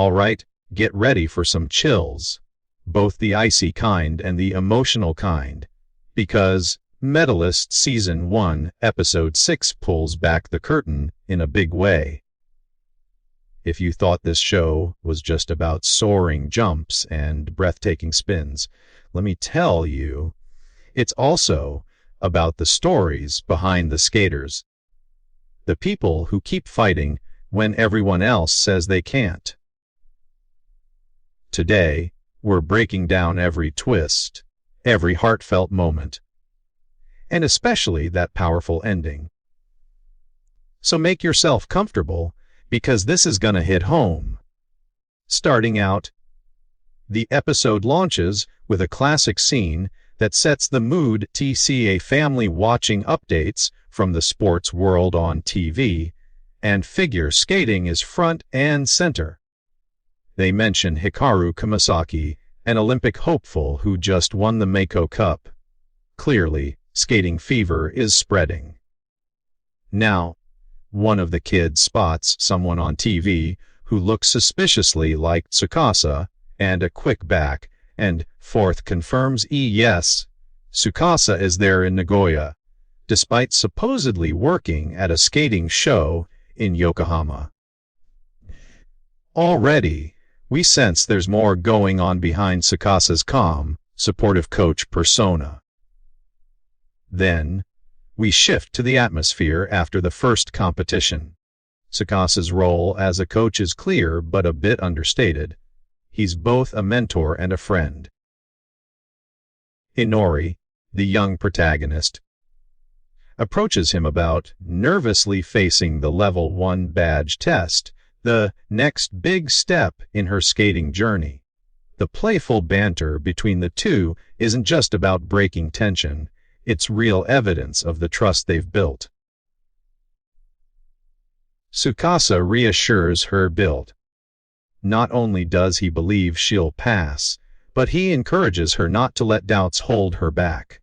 All right, get ready for some chills, both the icy kind and the emotional kind, because Medalist Season 1, Episode 6 pulls back the curtain in a big way. If you thought this show was just about soaring jumps and breathtaking spins, let me tell you, it's also about the stories behind the skaters. The people who keep fighting when everyone else says they can't. Today, we're breaking down every twist, every heartfelt moment, and especially that powerful ending. So make yourself comfortable, because this is gonna hit home. Starting out, the episode launches with a classic scene that sets the mood. See a family watching updates from the sports world on TV, and figure skating is front and center. They mention Hikaru Kumasaki, an Olympic hopeful who just won the Mako Cup. Clearly, skating fever is spreading. Now, one of the kids spots someone on TV who looks suspiciously like Tsukasa, and a quick back and forth confirms yes, Tsukasa is there in Nagoya, despite supposedly working at a skating show in Yokohama. Already, we sense there's more going on behind Tsukasa's calm, supportive coach persona. Then, we shift to the atmosphere after the first competition. Tsukasa's role as a coach is clear but a bit understated. He's both a mentor and a friend. Inori, the young protagonist, approaches him about nervously facing the Level 1 badge test, the next big step in her skating journey. The playful banter between the two isn't just about breaking tension, it's real evidence of the trust they've built. Tsukasa reassures her build. Not only does he believe she'll pass, but he encourages her not to let doubts hold her back.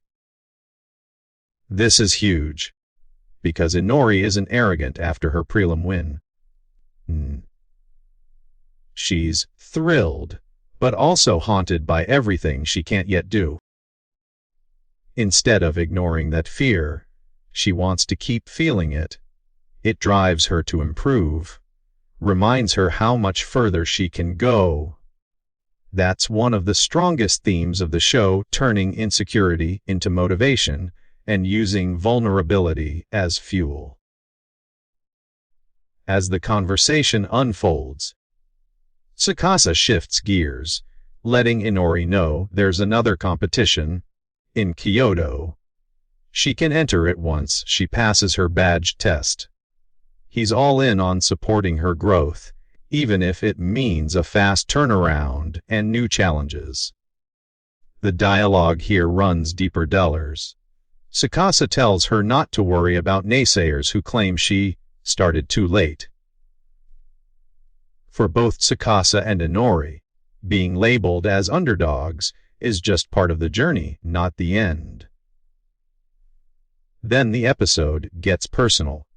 This is huge, because Inori isn't arrogant after her prelim win. She's thrilled, but also haunted by everything she can't yet do. Instead of ignoring that fear, she wants to keep feeling it. It drives her to improve, reminds her how much further she can go. That's one of the strongest themes of the show, turning insecurity into motivation and using vulnerability as fuel. As the conversation unfolds, Tsukasa shifts gears, letting Inori know there's another competition in Kyoto. She can enter it once she passes her badge test. He's all in on supporting her growth, even if it means a fast turnaround and new challenges. The dialogue here runs deeper dullers. Tsukasa tells her not to worry about naysayers who claim she started too late. For both Tsukasa and Inori, being labeled as underdogs is just part of the journey, not the end. Then the episode gets personal.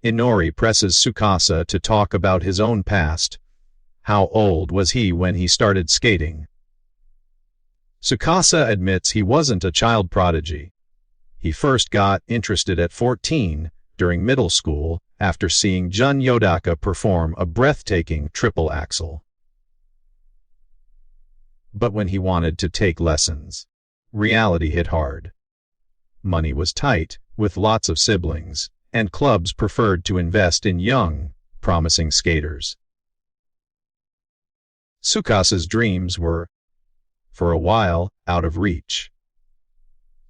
Inori presses Tsukasa to talk about his own past. How old was he when he started skating? Tsukasa admits he wasn't a child prodigy. He first got interested at 14, during middle school, after seeing Jun Yodaka perform a breathtaking triple axel. But when he wanted to take lessons, reality hit hard. Money was tight, with lots of siblings, and clubs preferred to invest in young, promising skaters. Tsukasa's dreams were, for a while, out of reach.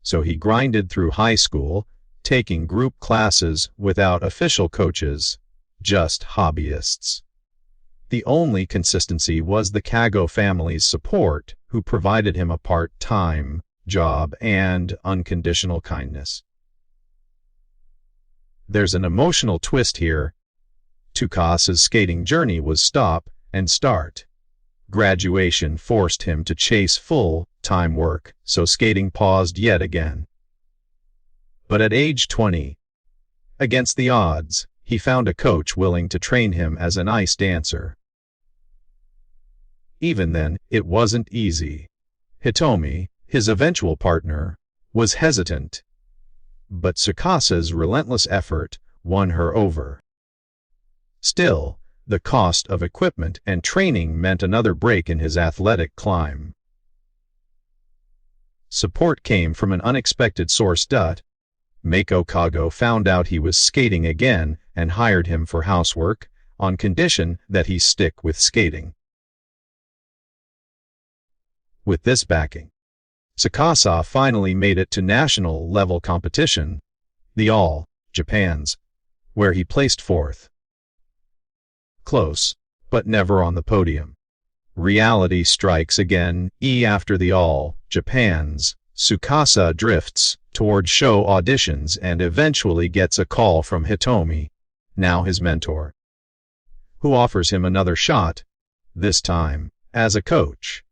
So he grinded through high school, taking group classes without official coaches, just hobbyists. The only consistency was the Kago family's support, who provided him a part-time job and unconditional kindness. There's an emotional twist here. Tsukasa's skating journey was stop and start. Graduation forced him to chase full-time work, so skating paused yet again. But at age 20, against the odds, he found a coach willing to train him as an ice dancer. even then, it wasn't easy. Hitomi, his eventual partner, was hesitant, but Tsukasa's relentless effort won her over. Still, the cost of equipment and training meant another break in his athletic climb. Support came from an unexpected source. Mako Kago found out he was skating again and hired him for housework, on condition that he stick with skating. With this backing, Tsukasa finally made it to national-level competition, the All Japans, where he placed fourth. Close, but never on the podium. Reality strikes again. After the All Japans, Tsukasa drifts toward show auditions and eventually gets a call from Hitomi, now his mentor, who offers him another shot, this time as a coach.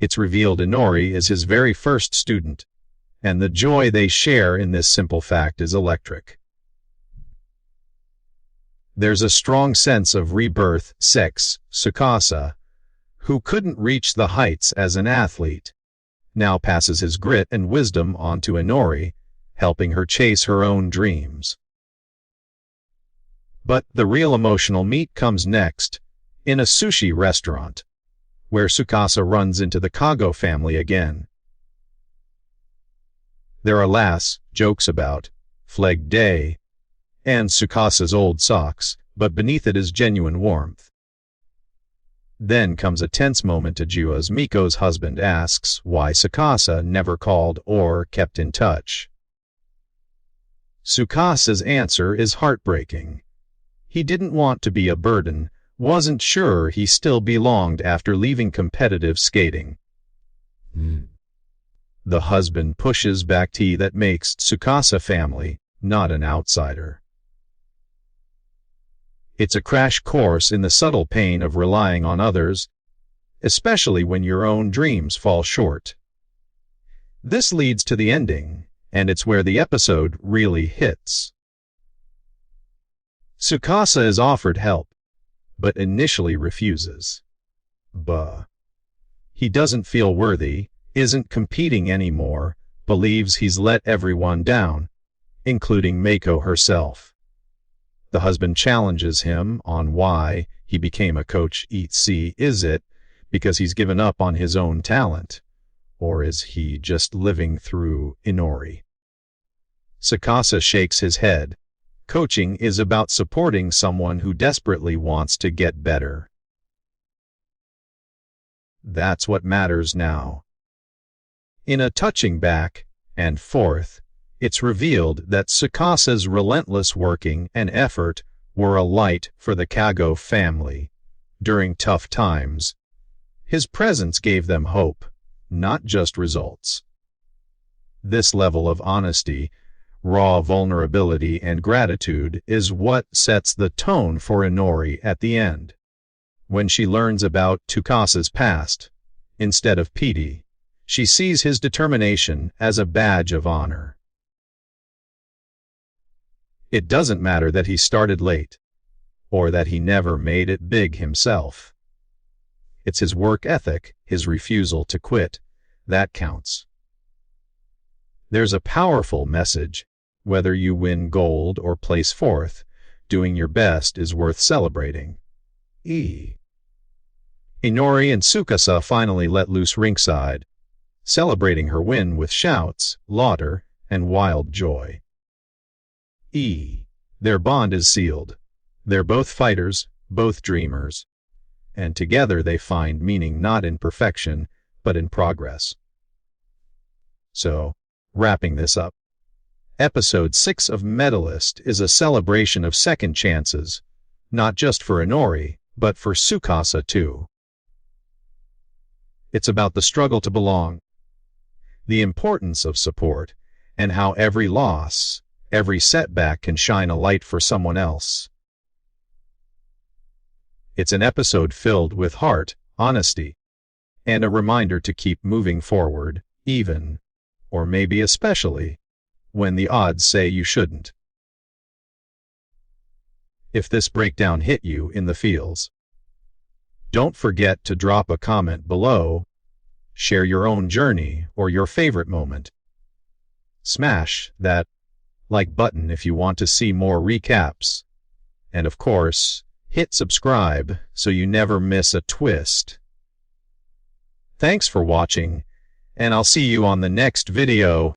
It's revealed Inori is his very first student, and the joy they share in this simple fact is electric. There's a strong sense of rebirth. Tsukasa, who couldn't reach the heights as an athlete, now passes his grit and wisdom on to Inori, helping her chase her own dreams. But the real emotional meat comes next, in a sushi restaurant, where Tsukasa runs into the Kago family again. There are laughs, jokes about Flag Day and Tsukasa's old socks, but beneath it is genuine warmth. Then comes a tense moment. Ajua's Miko's husband asks why Tsukasa never called or kept in touch. Tsukasa's answer is heartbreaking. He didn't want to be a burden, wasn't sure he still belonged after leaving competitive skating. The husband pushes back. That makes Tsukasa family, not an outsider. It's a crash course in the subtle pain of relying on others, especially when your own dreams fall short. This leads to the ending, and it's where the episode really hits. Tsukasa is offered help, but initially refuses. He doesn't feel worthy, isn't competing anymore, believes he's let everyone down, including Mako herself. The husband challenges him on why he became a coach. Is it because he's given up on his own talent, or is he just living through Inori? Tsukasa shakes his head. Coaching is about supporting someone who desperately wants to get better. That's what matters now. In a touching back and forth, it's revealed that Tsukasa's relentless working and effort were a light for the Kago family. During tough times, his presence gave them hope, not just results. This level of honesty, raw vulnerability, and gratitude is what sets the tone for Inori at the end. When she learns about Tsukasa's past, instead of pity, she sees his determination as a badge of honor. It doesn't matter that he started late, or that he never made it big himself. It's his work ethic, his refusal to quit, that counts. There's a powerful message. Whether you win gold or place fourth, doing your best is worth celebrating. Inori and Tsukasa finally let loose ringside, celebrating her win with shouts, laughter, and wild joy. Their bond is sealed. They're both fighters, both dreamers, and together they find meaning not in perfection, but in progress. So, wrapping this up, Episode 6 of Medalist is a celebration of second chances, not just for Inori, but for Tsukasa too. It's about the struggle to belong, the importance of support, and how every loss, every setback can shine a light for someone else. It's an episode filled with heart, honesty, and a reminder to keep moving forward, even, or maybe especially, when the odds say you shouldn't. If this breakdown hit you in the feels, Don't forget to drop a comment below, share your own journey or your favorite moment. Smash that like button if you want to see more recaps. And of course, hit subscribe so you never miss a twist. Thanks for watching, and I'll see you on the next video.